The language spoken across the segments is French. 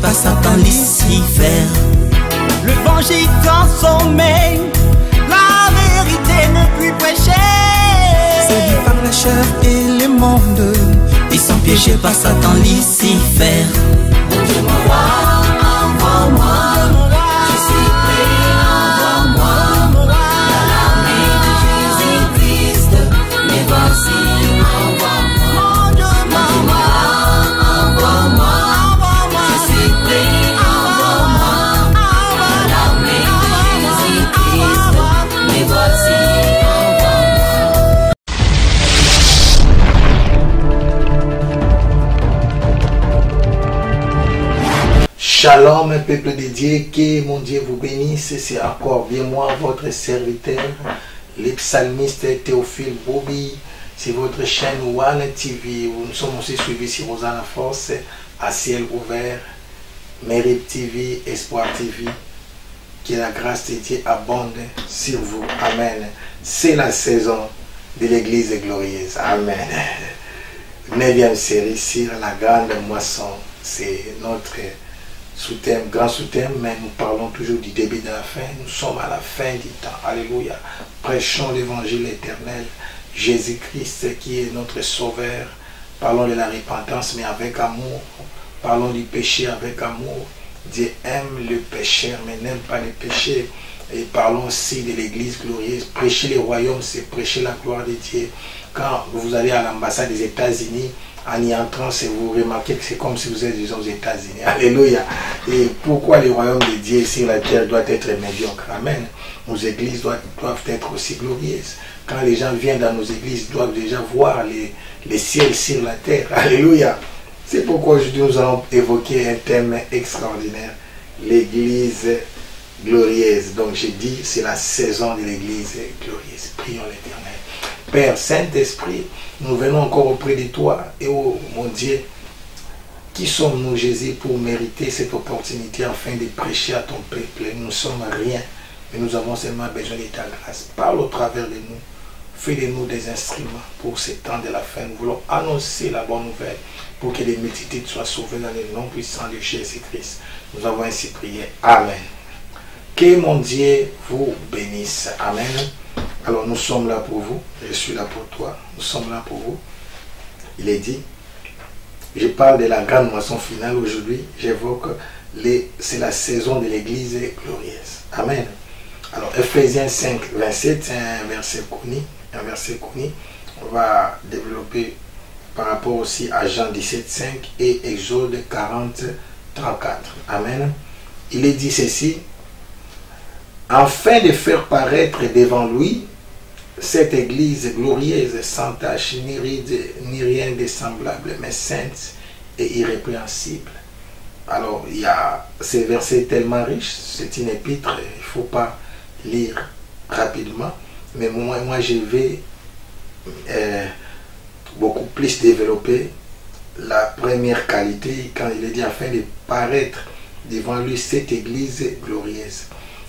par Satan Lucifer. Le vengé dans sommeil, la vérité ne plus prêcher. Séduit par la chair et le monde, ils sont piégés par Satan Lucifer. Mon Dieu envoie-moi, je suis prêt, envoie-moi, dans l'armée de Jésus-Christ, mais voici, envoie-moi. Mon Dieu envoie-moi, je suis prêt, envoie-moi, dans l'armée de Jésus-Christ, mais voici, Shalom, peuple de Dieu, que mon Dieu vous bénisse. C'est encore bien moi, votre serviteur, le psalmiste Théophile Bobby. C'est votre chaîne One TV. Nous sommes aussi suivis sur Rosanna Force, à ciel ouvert, Mérite TV, Espoir TV. Que la grâce de Dieu abonde sur vous. Amen. C'est la saison de l'église glorieuse. Amen. 9e série sur la grande moisson. C'est notre sous-thème, grand sous-thème, mais nous parlons toujours du début de la fin. Nous sommes à la fin du temps. Alléluia. Prêchons l'évangile éternel. Jésus-Christ qui est notre sauveur. Parlons de la repentance, mais avec amour. Parlons du péché avec amour. Dieu aime le pécheur, mais n'aime pas les péchés. Et parlons aussi de l'église glorieuse. Prêcher le royaume, c'est prêcher la gloire de Dieu. Quand vous allez à l'ambassade des États-Unis, en y entrant, vous remarquez que c'est comme si vous êtes aux États-Unis. Alléluia. Et pourquoi le royaume de Dieu sur la terre doit être médiocre? Amen. Nos églises doivent être aussi glorieuses. Quand les gens viennent dans nos églises, ils doivent déjà voir les ciels sur la terre. Alléluia. C'est pourquoi aujourd'hui nous allons évoquer un thème extraordinaire. L'église glorieuse. Donc j'ai dit, c'est la saison de l'église glorieuse. Prions l'Éternel. Père Saint-Esprit, nous venons encore auprès de toi. Et oh mon Dieu, qui sommes-nous, Jésus, pour mériter cette opportunité afin de prêcher à ton peuple? Nous ne sommes rien, mais nous avons seulement besoin de ta grâce. Parle au travers de nous. Fais de nous des instruments pour ce temps de la fin. Nous voulons annoncer la bonne nouvelle pour que les multitudes soient sauvées dans le nom puissant de Jésus-Christ. Nous avons ainsi prié. Amen. Que mon Dieu vous bénisse. Amen. Alors nous sommes là pour vous, je suis là pour toi, nous sommes là pour vous. Il est dit, je parle de la grande moisson finale aujourd'hui, j'évoque, c'est la saison de l'église glorieuse. Amen. Alors Ephésiens 5, 27, c'est un verset connu, on va développer par rapport aussi à Jean 17, 5 et Exode 40, 34. Amen. Il est dit ceci, afin de faire paraître devant lui cette église glorieuse, sans tache, ni ride, ni rien de semblable, mais sainte et irrépréhensible. Alors, il y a ces versets tellement riches, c'est une épître, il ne faut pas lire rapidement, mais moi je vais beaucoup plus développer la première qualité quand il est dit afin de paraître devant lui cette église glorieuse.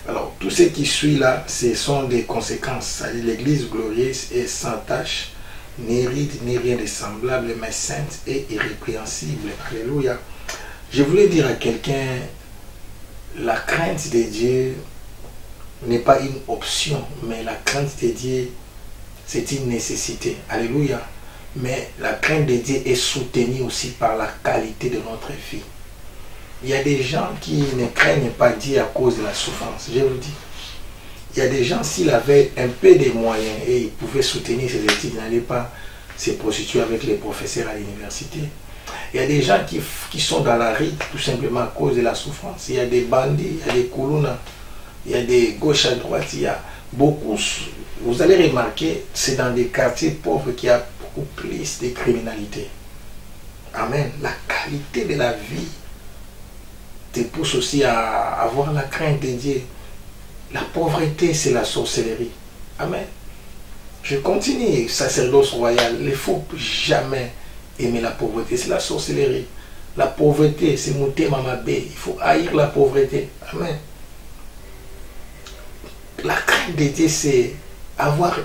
Alors, tout ce qui suit là, ce sont des conséquences. L'église glorieuse est sans tache, ni ride, ni rien de semblable, mais sainte et irrépréhensible. Alléluia. Je voulais dire à quelqu'un, la crainte de Dieu n'est pas une option, mais la crainte de Dieu, c'est une nécessité. Alléluia. Mais la crainte de Dieu est soutenue aussi par la qualité de notre vie. Il y a des gens qui ne craignent pas Dieu à cause de la souffrance, je vous dis. Il y a des gens, s'il avait un peu de moyens et il pouvait soutenir ses études, il n'allait pas se prostituer avec les professeurs à l'université. Il y a des gens qui sont dans la rue tout simplement à cause de la souffrance. Il y a des bandits, il y a des koulouna, il y a des gauches à droite, il y a beaucoup. Vous allez remarquer, c'est dans des quartiers pauvres qu'il y a beaucoup plus de criminalité. Amen. La qualité de la vie te pousse aussi à avoir la crainte de Dieu. La pauvreté, c'est la sorcellerie. Amen. Je continue, sacerdoce royal. Il ne faut jamais aimer la pauvreté. C'est la sorcellerie. La pauvreté, c'est monter mamabé. Il faut haïr la pauvreté. Amen. La crainte de Dieu, c'est avoir,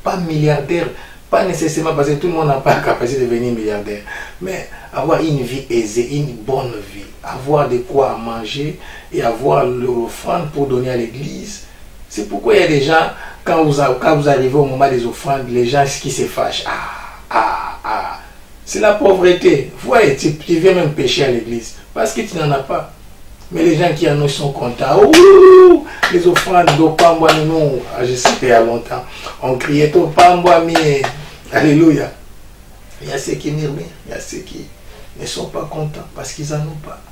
pas milliardaire, Pas nécessairement parce que tout le monde n'a pas la capacité de devenir milliardaire. Mais avoir une vie aisée, une bonne vie. Avoir de quoi manger et avoir l'offrande pour donner à l'église. C'est pourquoi il y a des gens, quand vous arrivez au moment des offrandes, les gens qui se fâchent. C'est la pauvreté. Vous voyez, tu viens même pécher à l'église parce que tu n'en as pas. Mais les gens qui en ont sont contents. Ouh, les offrandes d'Opamboamino. Je sais qu'il y a longtemps, on criait Opamboami. Alléluia. Il y a ceux qui murmurent, il y a ceux qui ne sont pas contents parce qu'ils n'en ont pas.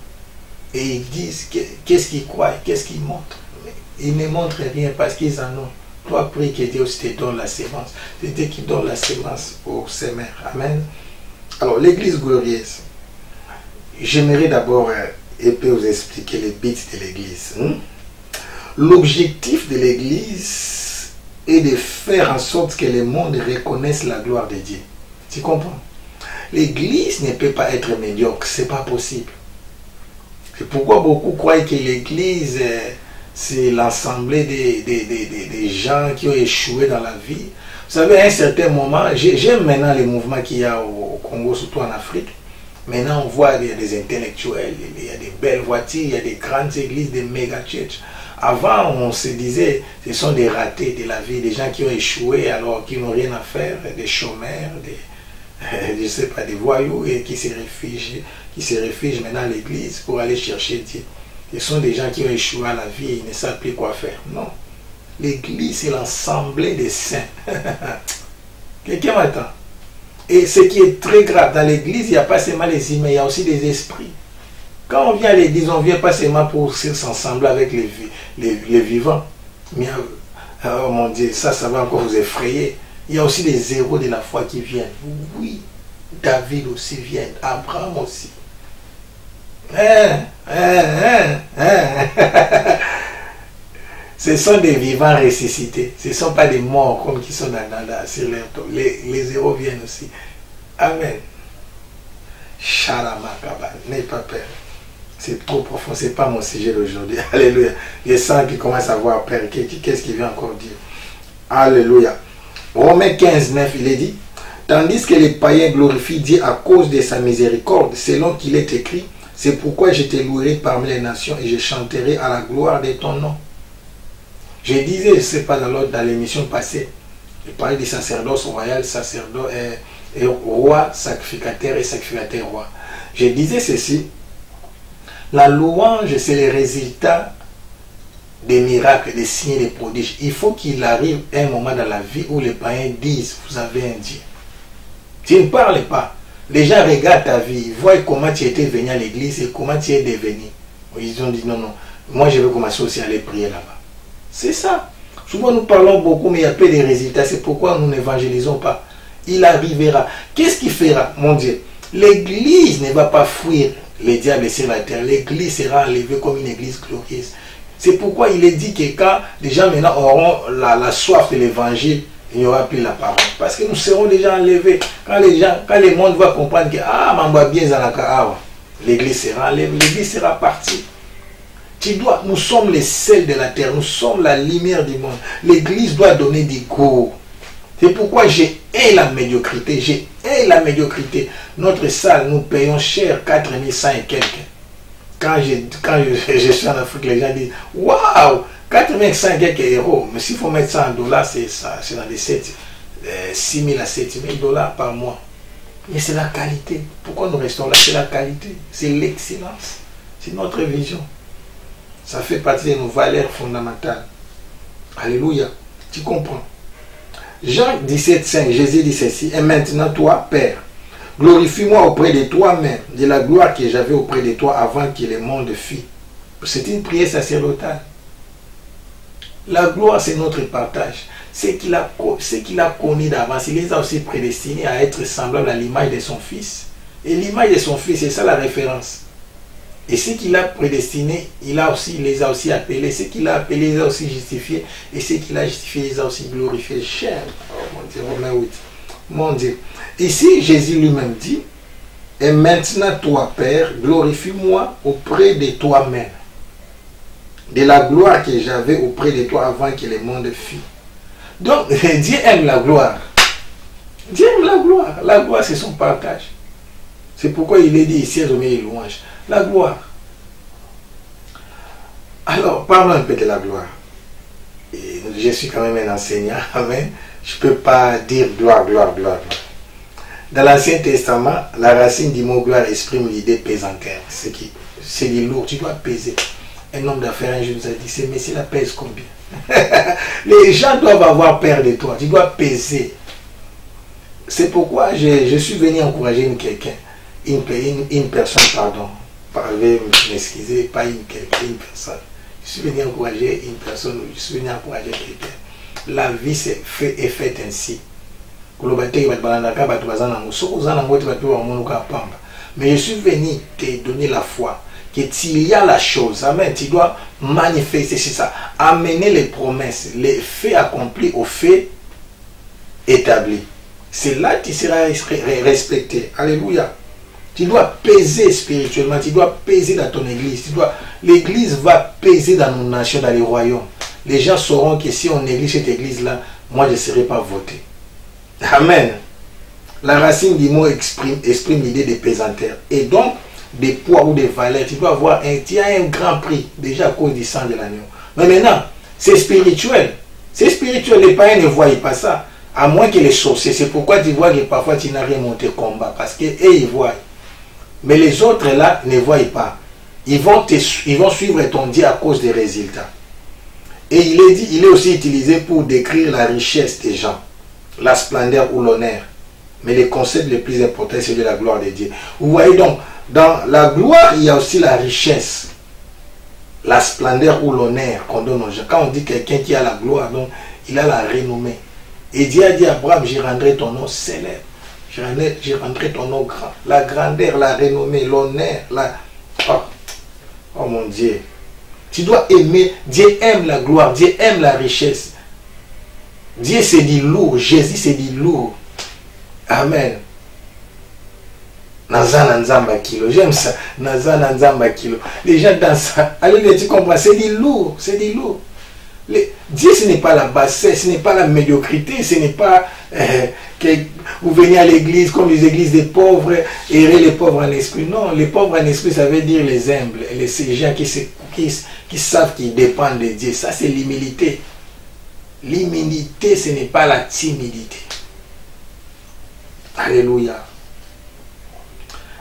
Et ils disent qu'est-ce qu'ils croient, qu'est-ce qu'ils montrent. Mais ils ne montrent rien parce qu'ils en ont. Toi, prie que Dieu te donne la sémence. C'est Dieu qui donne la sémence aux semeurs. Amen. Alors, l'église glorieuse. J'aimerais d'abord vous expliquer les buts de l'église. L'objectif de l'église est de faire en sorte que le monde reconnaisse la gloire de Dieu. Tu comprends? L'église ne peut pas être médiocre, c'est pas possible. C'est pourquoi beaucoup croient que l'église, c'est l'ensemble des gens qui ont échoué dans la vie. Vous savez, à un certain moment, j'aime maintenant les mouvements qu'il y a au Congo, surtout en Afrique. Maintenant, on voit il y a des intellectuels, il y a des belles voitures, il y a des grandes églises, des méga churches. Avant, on se disait, ce sont des ratés de la vie, des gens qui ont échoué alors qu'ils n'ont rien à faire, des chômeurs, je sais pas, des voyous et qui se réfugient maintenant à l'église pour aller chercher Dieu. Ce sont des gens qui ont échoué à la vie et ils ne savent plus quoi faire. Non. L'église, c'est l'ensemble des saints. Quelqu'un m'attend? Et ce qui est très grave, dans l'église, il n'y a pas seulement les humains, il y a aussi des esprits. Quand on vient à l'église, on ne vient pas seulement pour s'assembler avec les vivants. Mais, oh mon Dieu, ça va encore vous effrayer. Il y a aussi des héros de la foi qui viennent. Oui, David aussi vient, Abraham aussi. Ce sont des vivants ressuscités. Ce ne sont pas des morts comme qui sont sur leur tombe. Les héros viennent aussi. Amen. Sharamakaba. N'aie pas peur. C'est trop profond. Ce n'est pas mon sujet d'aujourd'hui. Alléluia. Les saints qui commencent à voir peur. Qu'est-ce qu'il vient encore dire? Alléluia. Romains 15, 9, il est dit, tandis que les païens glorifient Dieu à cause de sa miséricorde, selon qu'il est écrit, c'est pourquoi je te louerai parmi les nations et je chanterai à la gloire de ton nom. Je disais, je ne sais pas dans l'émission passée, je parlais du sacerdoce royal, sacerdoce et roi, sacrificateur et sacrificateur roi. Je disais ceci, la louange, c'est le résultat des miracles, des signes, des prodiges. Il faut qu'il arrive un moment dans la vie où les païens disent, vous avez un Dieu. Tu ne parles pas. Les gens regardent ta vie, ils voient comment tu étais venu à l'église et comment tu es devenu. Ils ont dit, non, non, moi je vais commencer aussi à aller prier là-bas. C'est ça. Souvent nous parlons beaucoup, mais il y a peu de résultats. C'est pourquoi nous n'évangélisons pas. Il arrivera. Qu'est-ce qu'il fera, mon Dieu? L'église ne va pas fuir les diables sur la terre. L'église sera enlevée comme une église glorieuse. C'est pourquoi il est dit que quand les gens maintenant auront la soif de l'évangile, il n'y aura plus la parole. Parce que nous serons déjà enlevés. Quand le monde va comprendre que l'église sera enlevée, l'église sera partie. Nous sommes les sels de la terre, nous sommes la lumière du monde. L'église doit donner du goût. C'est pourquoi j'ai la médiocrité. J'ai la médiocrité. Notre salle, nous payons cher, 4100 et quelques. Quand je suis en Afrique, les gens disent waouh, 4500 et quelques euros. Mais s'il faut mettre ça en dollars, c'est ça. C'est dans les 6 000 à 7 000 dollars par mois. Mais c'est la qualité. Pourquoi nous restons là? C'est la qualité. C'est l'excellence. C'est notre vision. Ça fait partie de nos valeurs fondamentales. Alléluia. Tu comprends? Jean 17, 5, Jésus dit ceci. Et maintenant, toi, Père, glorifie-moi auprès de toi-même, de la gloire que j'avais auprès de toi avant que le monde fût. C'est une prière sacerdotale. La gloire, c'est notre partage. Ce qu'il a connu d'avance, il les a aussi prédestinés à être semblables à l'image de son Fils. Et l'image de son Fils, c'est ça la référence. Et ce qu'il a prédestiné, il les a aussi appelés. Ce qu'il a appelé, il les a aussi justifiés. Et ce qu'il a justifié, il les a aussi glorifiés. Cher, oh mon Dieu, Romains 8. Mon Dieu. Ici, Jésus lui-même dit, et maintenant, toi, Père, glorifie-moi auprès de toi-même, de la gloire que j'avais auprès de toi avant que le monde fût. Donc, Dieu aime la gloire. Dieu aime la gloire. La gloire, c'est son partage. C'est pourquoi il est dit ici, et louange. La gloire. Alors, parlons un peu de la gloire. Et je suis quand même un enseignant. Amen. Je ne peux pas dire gloire, gloire, gloire, gloire. Dans l'Ancien Testament, la racine du mot gloire exprime l'idée pesanteur. C'est du lourd. Tu dois peser. Un homme d'affaires un jour nous a dit, mais cela pèse combien? Les gens doivent avoir peur de toi. Tu dois peser. C'est pourquoi je suis venu encourager une personne, pardon. M'excuser, pas une personne. Je suis venu encourager une personne, je suis venu encourager quelqu'un. La vie est faite ainsi. Mais je suis venu te donner la foi. Qu'il y a la chose, amen, tu dois manifester, c'est ça, amener les promesses, les faits accomplis aux faits établis. C'est là que tu seras respecté. Alléluia. Tu dois peser spirituellement, tu dois peser dans ton église. L'église va peser dans nos nations, dans les royaumes. Les gens sauront que si on néglige cette église-là, moi je ne serai pas voté. Amen. La racine du mot exprime l'idée de pesanteur. Et donc, des poids ou des valeurs, tu dois avoir un grand prix, déjà à cause du sang de l'agneau. Mais maintenant, c'est spirituel. C'est spirituel, les païens ne voient pas ça. À moins que les sorciers. C'est pourquoi tu vois que parfois tu n'as rien monté combat. Parce qu'eux, ils voient. Mais les autres là ne voient pas. Ils vont suivre ton Dieu à cause des résultats. Et il est aussi utilisé pour décrire la richesse des gens, la splendeur ou l'honneur. Mais le concept le plus important, c'est de la gloire de Dieu. Vous voyez donc, dans la gloire, il y a aussi la richesse, la splendeur ou l'honneur qu'on donne aux gens. Quand on dit quelqu'un qui a la gloire, donc il a la renommée. Et Dieu a dit à Abraham, je rendrai ton nom célèbre, je rendrai ton nom grand. La grandeur, la renommée, l'honneur, oh mon Dieu. Tu dois aimer, Dieu aime la gloire, Dieu aime la richesse. Dieu c'est du lourd, Jésus c'est du lourd. Amen. J'aime ça. Les gens dansent ça. Allez, tu comprends, c'est du lourd, c'est du lourd. Dieu, ce n'est pas la bassesse, ce n'est pas la médiocrité, ce n'est pas que vous venez à l'église comme les églises des pauvres, errer les pauvres en esprit. Non, les pauvres en esprit, ça veut dire les humbles, ces gens qui savent qu'ils dépendent de Dieu. Ça, c'est l'humilité. L'humilité, ce n'est pas la timidité. Alléluia.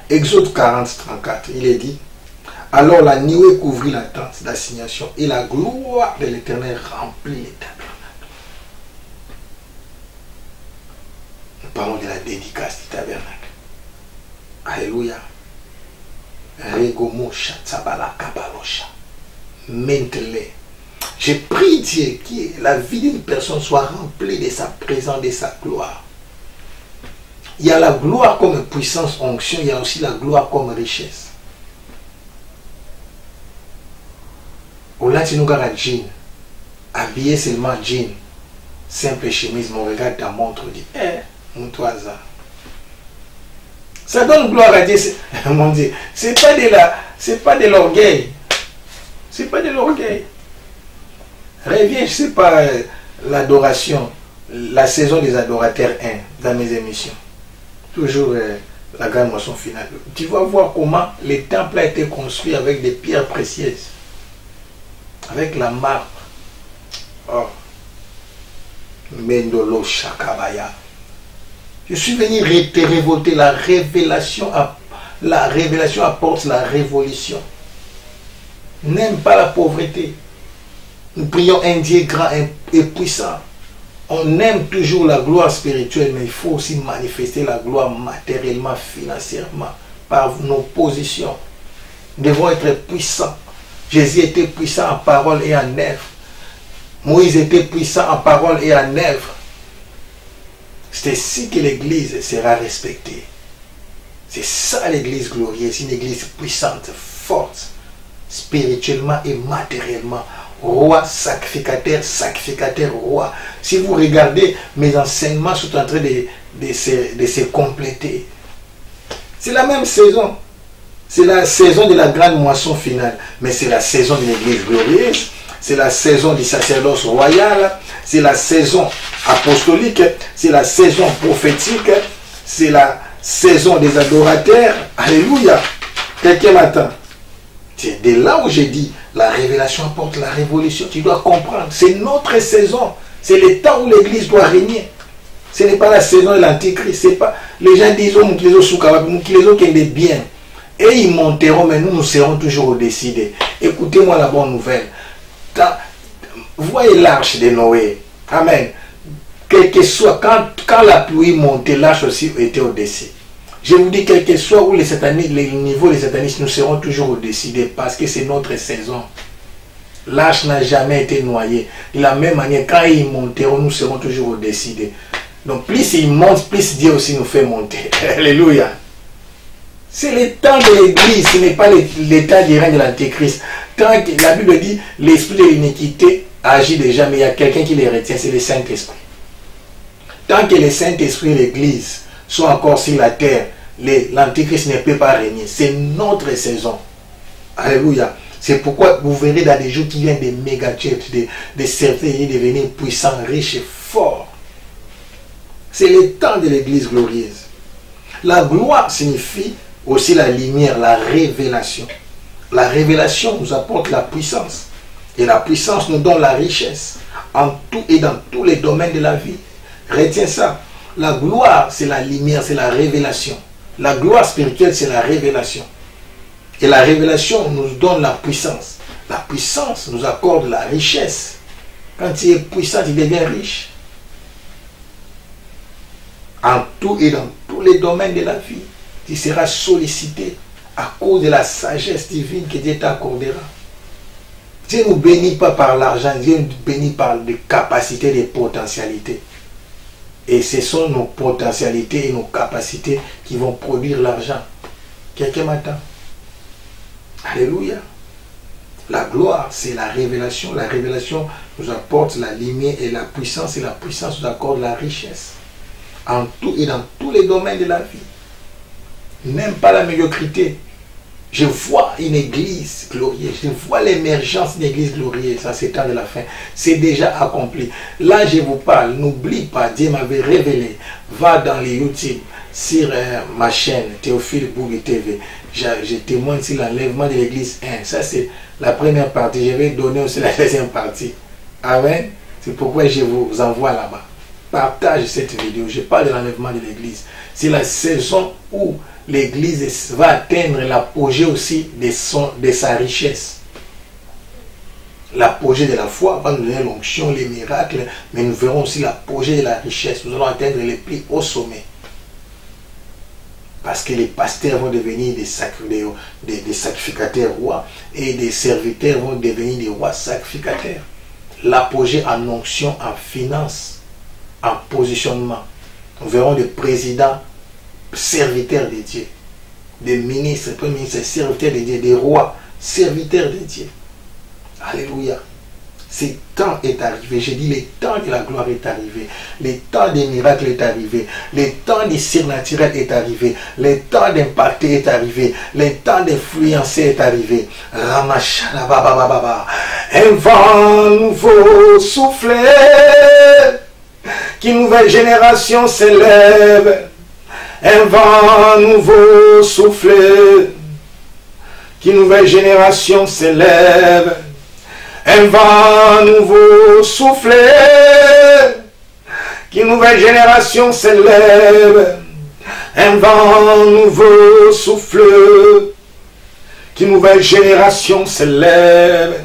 Exode 40, 34, il est dit, alors la nuée couvrit la tente d'assignation et la gloire de l'Éternel remplit les tabernacles. Nous parlons de la dédicace du tabernacle. Alléluia. Regomosha tsabala kabalosha. Maintenant, je prie Dieu que la vie d'une personne soit remplie de sa présence, de sa gloire. Il y a la gloire comme puissance, onction, il y a aussi la gloire comme richesse. Au là, tu nous regardes jean, habillé seulement jean, simple chemise, mon regard ta montre, dit, mon toisa. Ça donne gloire à Dieu, mon Dieu. C'est pas de l'orgueil. C'est pas de l'orgueil. Reviens, je sais pas, l'adoration, la saison des adorateurs 1 dans mes émissions. Toujours la grande moisson finale. Tu vas voir comment le temple a été construit avec des pierres précieuses. Avec la marbre. Oh. Mendolo Shakabaya. Je suis venu te révolter. La révélation apporte la révolution. N'aime pas la pauvreté. Nous prions un Dieu grand et puissant. On aime toujours la gloire spirituelle, mais il faut aussi manifester la gloire matériellement, financièrement, par nos positions. Nous devons être puissants. Jésus était puissant en parole et en œuvre. Moïse était puissant en parole et en œuvre. C'est ainsi que l'Église sera respectée. C'est ça l'Église glorieuse, une Église puissante, forte, spirituellement et matériellement. Roi, sacrificateur, sacrificateur, roi. Si vous regardez, mes enseignements sont en train de se compléter. C'est la même saison. C'est la saison de la grande moisson finale. Mais c'est la saison de l'Église glorieuse. c'est la saison du sacerdoce royal, c'est la saison apostolique, c'est la saison prophétique, c'est la saison des adorateurs. Alléluia. Quelqu'un m'attend. C'est de là où j'ai dit, la révélation apporte la révolution. Tu dois comprendre, c'est notre saison. C'est le temps où l'église doit régner. Ce n'est pas la saison de l'antéchrist. C'est pas. Les gens disent, oh, nous les autres qui est bien. Et ils monteront, mais nous serons toujours décidés. Écoutez-moi la bonne nouvelle. Vous voyez l'arche de Noé. Amen. Quel que soit, quand la pluie montait, l'arche aussi était au-dessus. Je vous dis, quel que soit où les niveaux des satanistes, nous serons toujours décidés parce que c'est notre saison. L'arche n'a jamais été noyée. De la même manière, quand ils monteront, nous serons toujours décidés. Donc, plus ils montent, plus Dieu aussi nous fait monter. Alléluia. C'est le temps de l'église, ce n'est pas le temps du règne de l'antéchrist. Tant que la Bible dit, l'esprit de l'iniquité agit déjà, mais il y a quelqu'un qui les retient, c'est le Saint-Esprit. Tant que le Saint-Esprit et l'église sont encore sur la terre, l'antéchrist ne peut pas régner. C'est notre saison. Alléluia. C'est pourquoi vous verrez dans des jours qui viennent des méga-churches, des certains devenir puissants, riches et forts. C'est le temps de l'église glorieuse. La gloire signifie aussi la lumière, la révélation. La révélation nous apporte la puissance. Et la puissance nous donne la richesse en tout et dans tous les domaines de la vie. Retiens ça. La gloire, c'est la lumière, c'est la révélation. La gloire spirituelle, c'est la révélation. Et la révélation nous donne la puissance. La puissance nous accorde la richesse. Quand tu es puissant, tu deviens riche. En tout et dans tous les domaines de la vie, tu seras sollicité à cause de la sagesse divine que Dieu t'accordera. Dieu ne nous bénit pas par l'argent, Dieu nous bénit par des capacités, des potentialités. Et ce sont nos potentialités et nos capacités qui vont produire l'argent. Quelqu'un m'attend? Alléluia. La gloire, c'est la révélation. La révélation nous apporte la lumière et la puissance nous accorde la richesse. En tout et dans tous les domaines de la vie. N'aime pas la médiocrité. Je vois une église glorieuse. Je vois l'émergence d'une église glorieuse. Ça, c'est le temps de la fin. C'est déjà accompli. Là, je vous parle. N'oublie pas, Dieu m'avait révélé. Va dans les YouTube, sur ma chaîne, Théophile Bougui TV. Je témoigne sur l'enlèvement de l'église 1. Ça, c'est la première partie. Je vais donner aussi la deuxième partie. Amen. C'est pourquoi je vous envoie là-bas. Partage cette vidéo. Je parle de l'enlèvement de l'église. C'est la saison où l'église va atteindre l'apogée aussi de sa richesse. L'apogée de la foi va nous donner l'onction, les miracles, mais nous verrons aussi l'apogée de la richesse. Nous allons atteindre les plus hauts sommets. Parce que les pasteurs vont devenir des sacrificateurs rois et des serviteurs vont devenir des rois sacrificateurs. L'apogée en onction, en finance, en positionnement. Nous verrons des présidents serviteurs de Dieu, des ministres, premiers ministres, serviteurs de Dieu, des rois, serviteurs de Dieu. Alléluia. Ce temps est arrivé. J'ai dit, le temps de la gloire est arrivé. Le temps des miracles est arrivé. Le temps du surnaturel est arrivé. Le temps d'impacter est arrivé. Le temps d'influencer est arrivé. Ramachalababababa. Un vent nouveau souffle. Qu'une nouvelle génération s'élève. Un vent nouveau souffle. Qu'une nouvelle génération s'élève. Un vent nouveau souffle. Qu'une nouvelle génération s'élève. Un vent nouveau souffle. Qu'une nouvelle génération s'élève.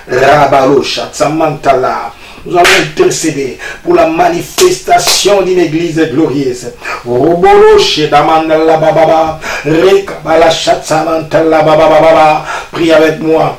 Rabalo Shatsamantala. Nous allons intercéder pour la manifestation d'une église glorieuse. Prie avec moi.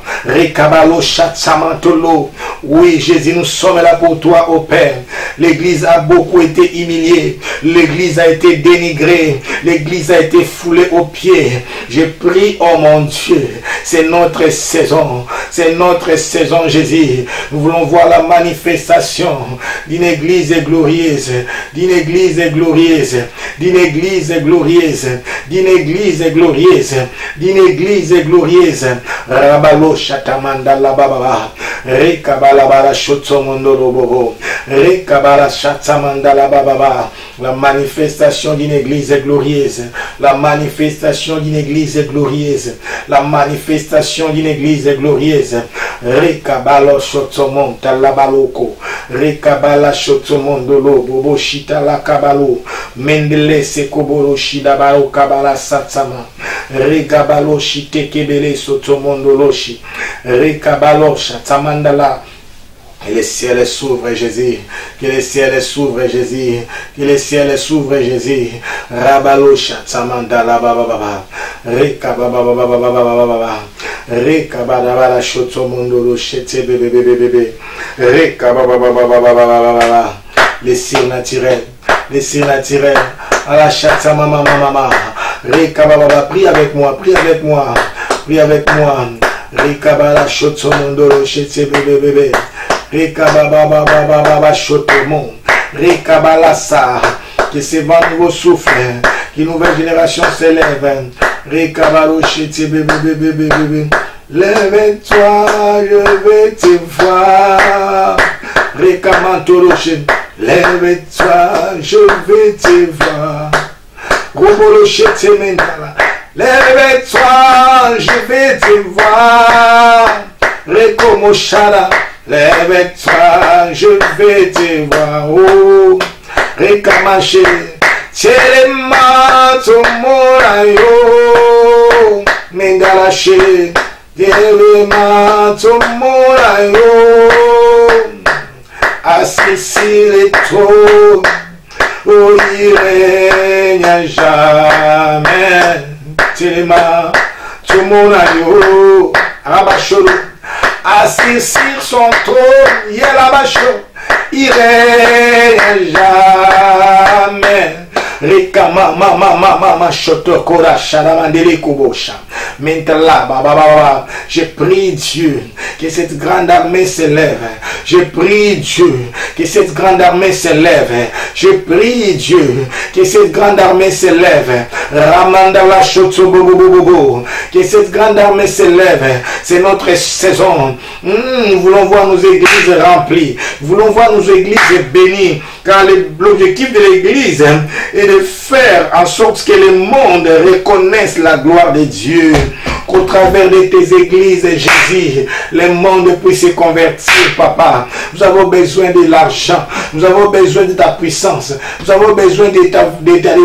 Oui, Jésus, nous sommes là pour toi, ô Père. L'église a beaucoup été humiliée. L'église a été dénigrée. L'église a été foulée aux pieds. Je prie, oh mon Dieu, c'est notre saison. C'est notre saison, Jésus. Nous voulons voir la manifestation manifestation d'une église glorieuse, d'une église glorieuse, d'une église glorieuse, d'une église glorieuse, d'une église glorieuse. Rabalo shatamanda la baba, rekabala bara shotsomondo bobo, rekabala shatamanda la baba. La manifestation d'une église glorieuse, la manifestation d'une église glorieuse, la manifestation d'une église glorieuse. Rekabalo shotsomonta la baloko, rekabala shotsomondo lo bobo shita la kabalo, mendele sekoboro shida baro kabala satsama, rekabalo shite kebele shotsomondo loshi, rekabalo shatamandala. Que les ciels s'ouvrent, Jésus. Que les ciels s'ouvrent, Jésus. Que les ciels s'ouvrent, Jésus. Rabalosha, Samandala, Baba, Rekababa, Rekababa, Shotomondo, Chete, bébé, Rekababa, les cires naturels, les cires naturels. À la chatte, maman, Rekababa, prie avec moi, prie avec moi, prie avec moi. Rekabala, Shotomondo, Chete, bébé. Rekababa Chotomon, Rekabalasa, que ces vents nouveaux soufflent, qu'une nouvelle génération s'élève. Rekabalo Chete bébé, lève-toi, je vais te voir. Rekamantoroche, lève-toi, je vais te voir. Robolo Chete Mendala, lève-toi, je vais te voir. Rekomoshara. Lève-toi, je vais te voir. Oh, Rekamaché, Télema, Tomorayo, Mengalaché, Télema, Tomorayo, Assisi les taux, oh, il règne jamais. Télema, Tomorayo, Rabacholo. Assis sur son trône, il est là-bas chaud, il règne jamais. Rikama mama shotokora sharamandele kubosha. Maintenant, baba, je prie Dieu que cette grande armée s'élève. Je prie Dieu que cette grande armée s'élève. Je prie Dieu que cette grande armée s'élève. Ramandala shotsobobobobo. Que cette grande armée s'élève. C'est notre saison. Nous voulons voir nos églises remplies. Nous voulons voir nos églises bénies. Car l'objectif de l'église est de faire en sorte que le monde reconnaisse la gloire de Dieu. Qu'au travers de tes églises, Jésus, le monde puisse se convertir, papa. Nous avons besoin de l'argent. Nous avons besoin de ta puissance. Nous avons besoin de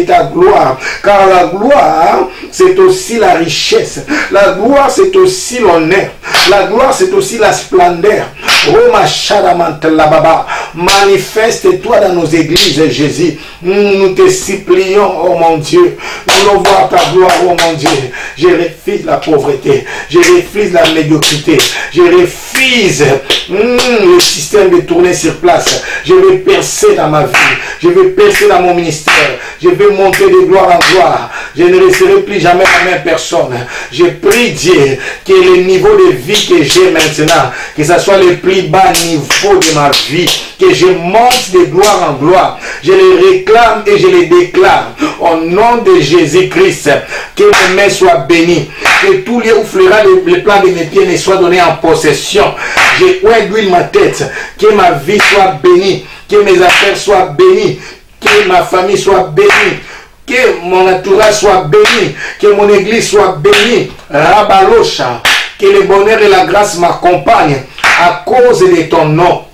ta gloire. Car la gloire, c'est aussi la richesse. La gloire, c'est aussi l'honneur. La gloire, c'est aussi la splendeur. Oh, ma charamantala baba, manifeste-toi dans nos églises, Jésus. Nous te supplions, oh mon Dieu. Nous voulons voir ta gloire, oh mon Dieu. Je refuse la pauvreté. Je refuse la médiocrité. Je refuse le système de tourner sur place. Je vais percer dans ma vie. Je vais percer dans mon ministère. Je vais monter de gloire en gloire. Je ne resterai plus jamais la même personne. Je prie Dieu que le niveau de vie que j'ai maintenant, que ce soit le plus bas niveau de ma vie, que je monte de gloire en gloire. Je les réclame et je les déclare au nom de Jésus-Christ. Que mes mains soient bénies. Que tout lieu où fleura le plan de mes pieds ne soit donné en possession. J'ai d'huile ma tête. Que ma vie soit bénie. Que mes affaires soient bénies. Que ma famille soit bénie. Que mon entourage soit béni. Que mon église soit bénie. Rabalosha. Que le bonheur et la grâce m'accompagnent à cause de ton nom.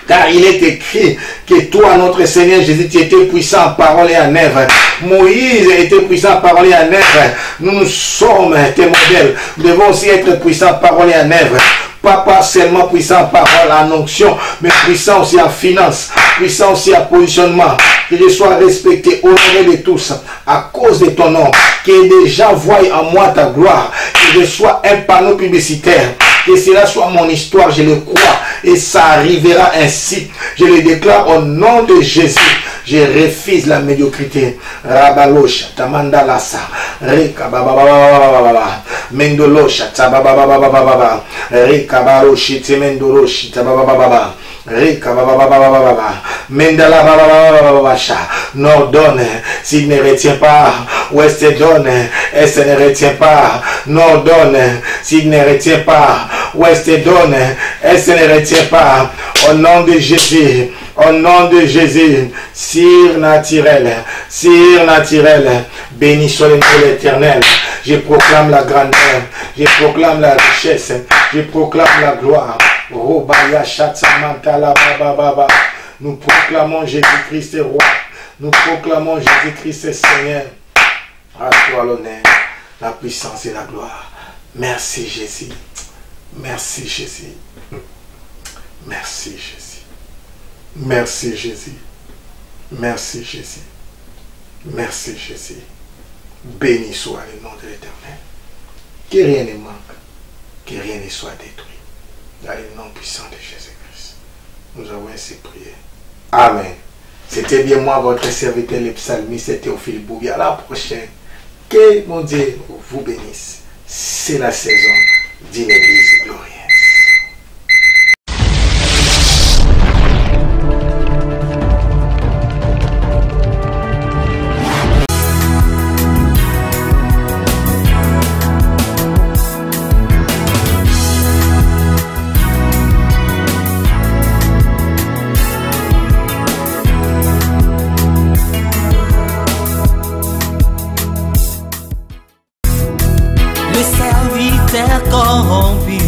Car il est écrit que toi, notre Seigneur Jésus, tu étais puissant en parole et en œuvre. Moïse était puissant en parole et en œuvre. Nous sommes tes modèles. Nous devons aussi être puissants en parole et en œuvre. Pas seulement puissant en parole, en onction, mais puissant aussi en finance, puissant aussi en positionnement. Que je sois respecté, honoré de tous à cause de ton nom. Que les gens voient en moi ta gloire. Que je sois un panneau publicitaire. Que cela soit mon histoire, je le crois. et ça arrivera ainsi. Je le déclare au nom de Jésus. Je refuse la médiocrité. Rabalosha, Tamandalasa, Rika Baba, Mendolosha, Tababa, Rika Baroshi, Temendoroshi, Tababa, Rika Baba, Mendala Babasha, n'ordonne s'il ne retient pas, Ouest donne, Est ne retient pas, n'ordonne s'il ne retient pas, Ouest donne, Est ne retient pas, au nom de Jésus. Au nom de Jésus, cire naturel, béni soit le nom de l'Éternel. Je proclame la grandeur, je proclame la richesse, je proclame la gloire. Nous proclamons Jésus-Christ est roi, nous proclamons Jésus-Christ est Seigneur. À toi l'honneur, la puissance et la gloire. Merci Jésus, merci Jésus, merci Jésus. Merci Jésus. Merci Jésus. Merci Jésus. Béni soit le nom de l'Éternel. Que rien ne manque. Que rien ne soit détruit. Dans le nom puissant de Jésus-Christ. Nous avons ainsi prié. Amen. C'était bien moi, votre serviteur, le psalmiste Théophile Boubi. À la prochaine. Que mon Dieu vous bénisse. C'est la saison d'une église glorieuse. Corrompu,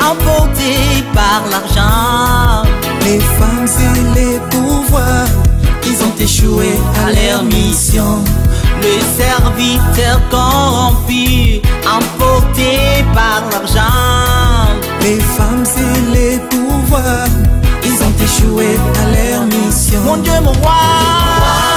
emporté par l'argent. Les femmes et les pouvoirs, ils ont échoué à leur mission. Le serviteur corrompu, emporté par l'argent. Les femmes et les pouvoirs, ils ont échoué à leur mission. Mon Dieu, mon roi.